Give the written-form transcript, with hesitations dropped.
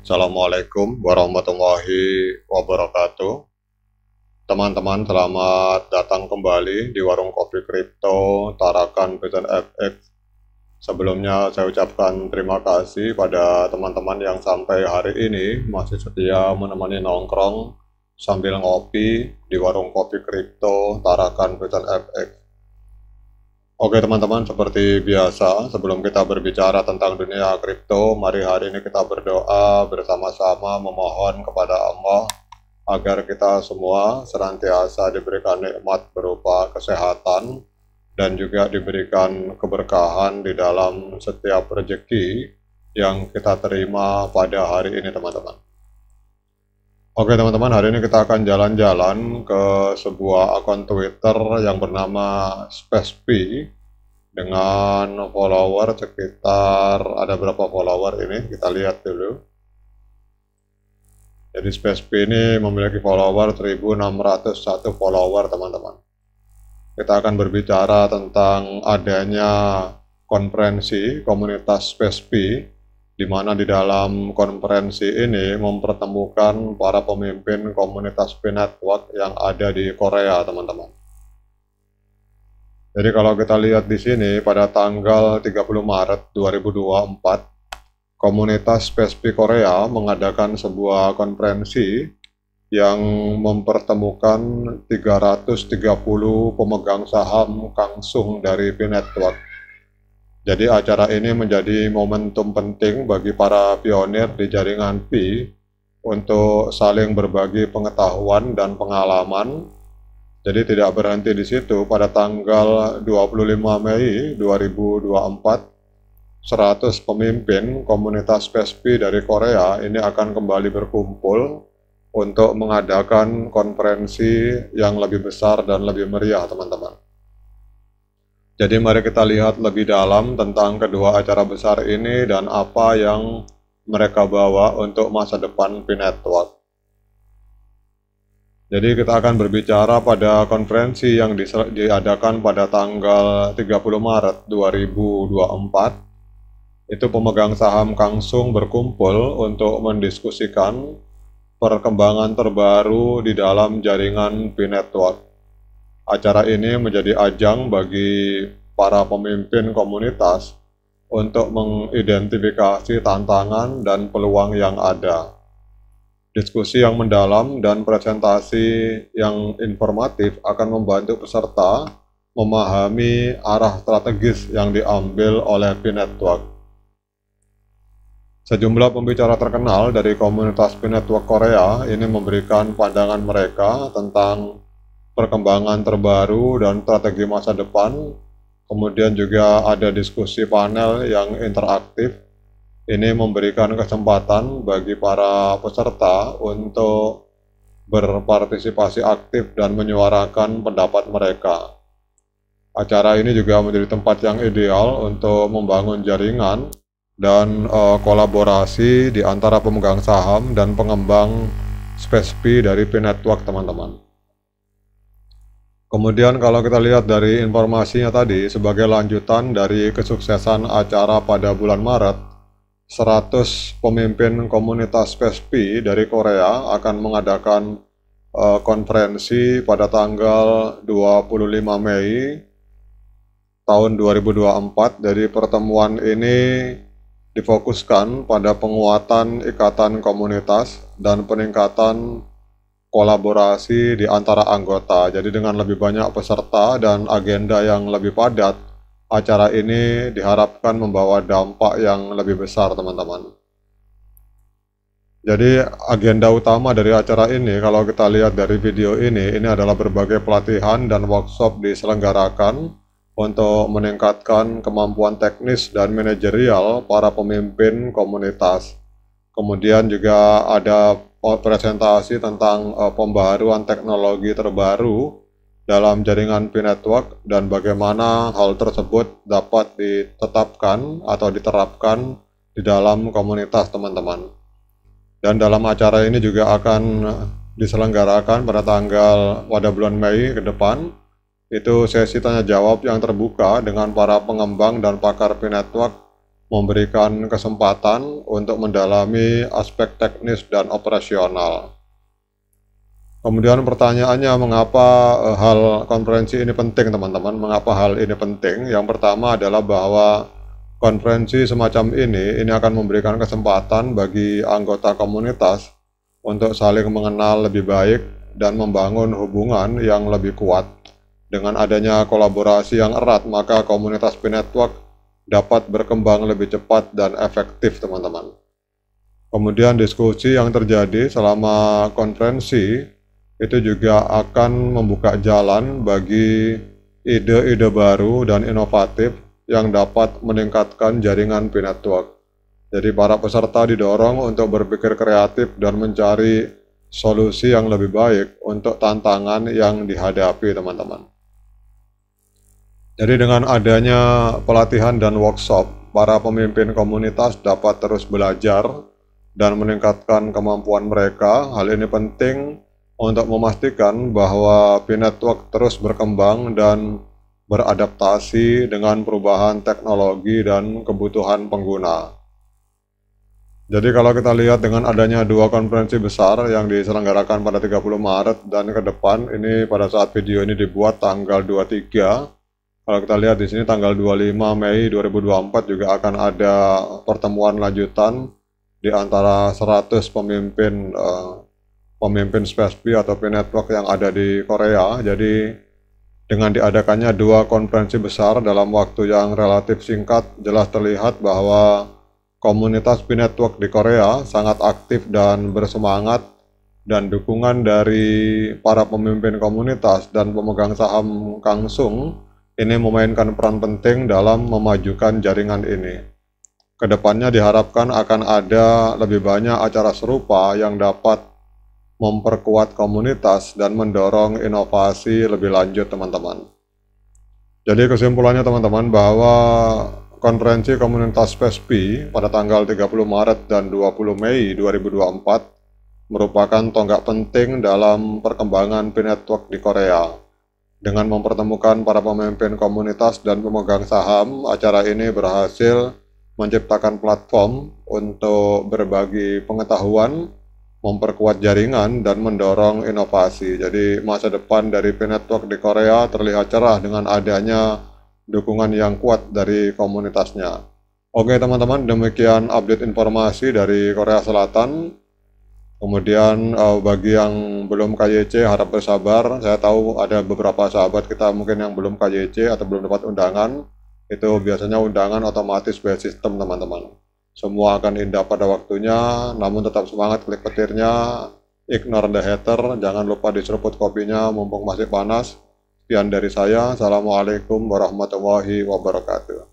Assalamualaikum warahmatullahi wabarakatuh. Teman-teman, selamat datang kembali di Warung Kopi Kripto Tarakan Pesan FX. Sebelumnya saya ucapkan terima kasih pada teman-teman yang sampai hari ini masih setia menemani nongkrong sambil ngopi di Warung Kopi Kripto Tarakan Pesan FX. Oke teman-teman, seperti biasa, sebelum kita berbicara tentang dunia kripto, mari hari ini kita berdoa bersama-sama memohon kepada Allah agar kita semua senantiasa diberikan nikmat berupa kesehatan dan juga diberikan keberkahan di dalam setiap rezeki yang kita terima pada hari ini teman-teman. Oke teman-teman, hari ini kita akan jalan-jalan ke sebuah akun Twitter yang bernama SpaceP dengan follower sekitar, ada berapa follower ini, kita lihat dulu. Jadi SpaceP ini memiliki follower 1601 follower teman-teman. Kita akan berbicara tentang adanya konferensi komunitas SpaceP, di mana di dalam konferensi ini mempertemukan para pemimpin komunitas P-Network yang ada di Korea, teman-teman. Jadi kalau kita lihat di sini pada tanggal 30 Maret 2024, komunitas SpaceP Korea mengadakan sebuah konferensi yang mempertemukan 330 pemegang saham Kangsung dari P-Network. Jadi acara ini menjadi momentum penting bagi para pionir di jaringan Pi untuk saling berbagi pengetahuan dan pengalaman. Jadi tidak berhenti di situ, pada tanggal 25 Mei 2024, 100 pemimpin komunitas SpaceP dari Korea ini akan kembali berkumpul untuk mengadakan konferensi yang lebih besar dan lebih meriah, teman-teman. Jadi mari kita lihat lebih dalam tentang kedua acara besar ini dan apa yang mereka bawa untuk masa depan P-Network. Jadi kita akan berbicara pada konferensi yang diadakan pada tanggal 30 Maret 2024. Itu pemegang saham Kangsung berkumpul untuk mendiskusikan perkembangan terbaru di dalam jaringan P-Network. Acara ini menjadi ajang bagi para pemimpin komunitas untuk mengidentifikasi tantangan dan peluang yang ada. Diskusi yang mendalam dan presentasi yang informatif akan membantu peserta memahami arah strategis yang diambil oleh P-Network. Sejumlah pembicara terkenal dari komunitas P-Network Korea ini memberikan pandangan mereka tentang perkembangan terbaru dan strategi masa depan. Kemudian juga ada diskusi panel yang interaktif. Ini memberikan kesempatan bagi para peserta untuk berpartisipasi aktif dan menyuarakan pendapat mereka. Acara ini juga menjadi tempat yang ideal untuk membangun jaringan dan kolaborasi di antara pemegang saham dan pengembang SpaceP dari P-Network, teman-teman. Kemudian kalau kita lihat dari informasinya tadi, sebagai lanjutan dari kesuksesan acara pada bulan Maret, 100 pemimpin komunitas SpaceP dari Korea akan mengadakan konferensi pada tanggal 25 Mei tahun 2024. Dari pertemuan ini difokuskan pada penguatan ikatan komunitas dan peningkatan kolaborasi di antara anggota. Jadi dengan lebih banyak peserta dan agenda yang lebih padat, acara ini diharapkan membawa dampak yang lebih besar, teman-teman. Jadi agenda utama dari acara ini, kalau kita lihat dari video ini adalah berbagai pelatihan dan workshop diselenggarakan untuk meningkatkan kemampuan teknis dan manajerial para pemimpin komunitas. Kemudian juga ada presentasi tentang pembaharuan teknologi terbaru dalam jaringan P-Network dan bagaimana hal tersebut dapat ditetapkan atau diterapkan di dalam komunitas, teman-teman. Dan dalam acara ini juga akan diselenggarakan pada bulan Mei ke depan. Itu sesi tanya jawab yang terbuka dengan para pengembang dan pakar P-Network memberikan kesempatan untuk mendalami aspek teknis dan operasional. Kemudian pertanyaannya, mengapa hal konferensi ini penting, teman-teman? Mengapa hal ini penting? Yang pertama adalah bahwa konferensi semacam ini akan memberikan kesempatan bagi anggota komunitas untuk saling mengenal lebih baik dan membangun hubungan yang lebih kuat. Dengan adanya kolaborasi yang erat, maka komunitas P-Network dapat berkembang lebih cepat dan efektif, teman-teman. Kemudian diskusi yang terjadi selama konferensi itu juga akan membuka jalan bagi ide-ide baru dan inovatif yang dapat meningkatkan jaringan P-Network. Jadi para peserta didorong untuk berpikir kreatif dan mencari solusi yang lebih baik untuk tantangan yang dihadapi, teman-teman. Jadi dengan adanya pelatihan dan workshop, para pemimpin komunitas dapat terus belajar dan meningkatkan kemampuan mereka. Hal ini penting untuk memastikan bahwa P-Network terus berkembang dan beradaptasi dengan perubahan teknologi dan kebutuhan pengguna. Jadi kalau kita lihat dengan adanya dua konferensi besar yang diselenggarakan pada 30 Maret dan ke depan, ini pada saat video ini dibuat tanggal 23. Kalau kita lihat di sini tanggal 25 Mei 2024 juga akan ada pertemuan lanjutan di antara 100 pemimpin SPSP atau P-Network yang ada di Korea. Jadi dengan diadakannya dua konferensi besar dalam waktu yang relatif singkat, jelas terlihat bahwa komunitas P-Network di Korea sangat aktif dan bersemangat, dan dukungan dari para pemimpin komunitas dan pemegang saham Kangsung ini memainkan peran penting dalam memajukan jaringan ini. Kedepannya diharapkan akan ada lebih banyak acara serupa yang dapat memperkuat komunitas dan mendorong inovasi lebih lanjut, teman-teman. Jadi kesimpulannya, teman-teman, bahwa konferensi komunitas PESPI pada tanggal 30 Maret dan 20 Mei 2024 merupakan tonggak penting dalam perkembangan P-Network di Korea. Dengan mempertemukan para pemimpin komunitas dan pemegang saham, acara ini berhasil menciptakan platform untuk berbagi pengetahuan, memperkuat jaringan, dan mendorong inovasi. Jadi masa depan dari P-Network di Korea terlihat cerah dengan adanya dukungan yang kuat dari komunitasnya. Oke teman-teman, demikian update informasi dari Korea Selatan. Kemudian bagi yang belum KYC harap bersabar. Saya tahu ada beberapa sahabat kita mungkin yang belum KYC atau belum dapat undangan. Itu biasanya undangan otomatis by sistem, teman-teman. Semua akan indah pada waktunya, namun tetap semangat, klik petirnya, ignore the hater, jangan lupa diseruput kopinya mumpung masih panas. Sekian dari saya, Assalamualaikum warahmatullahi wabarakatuh.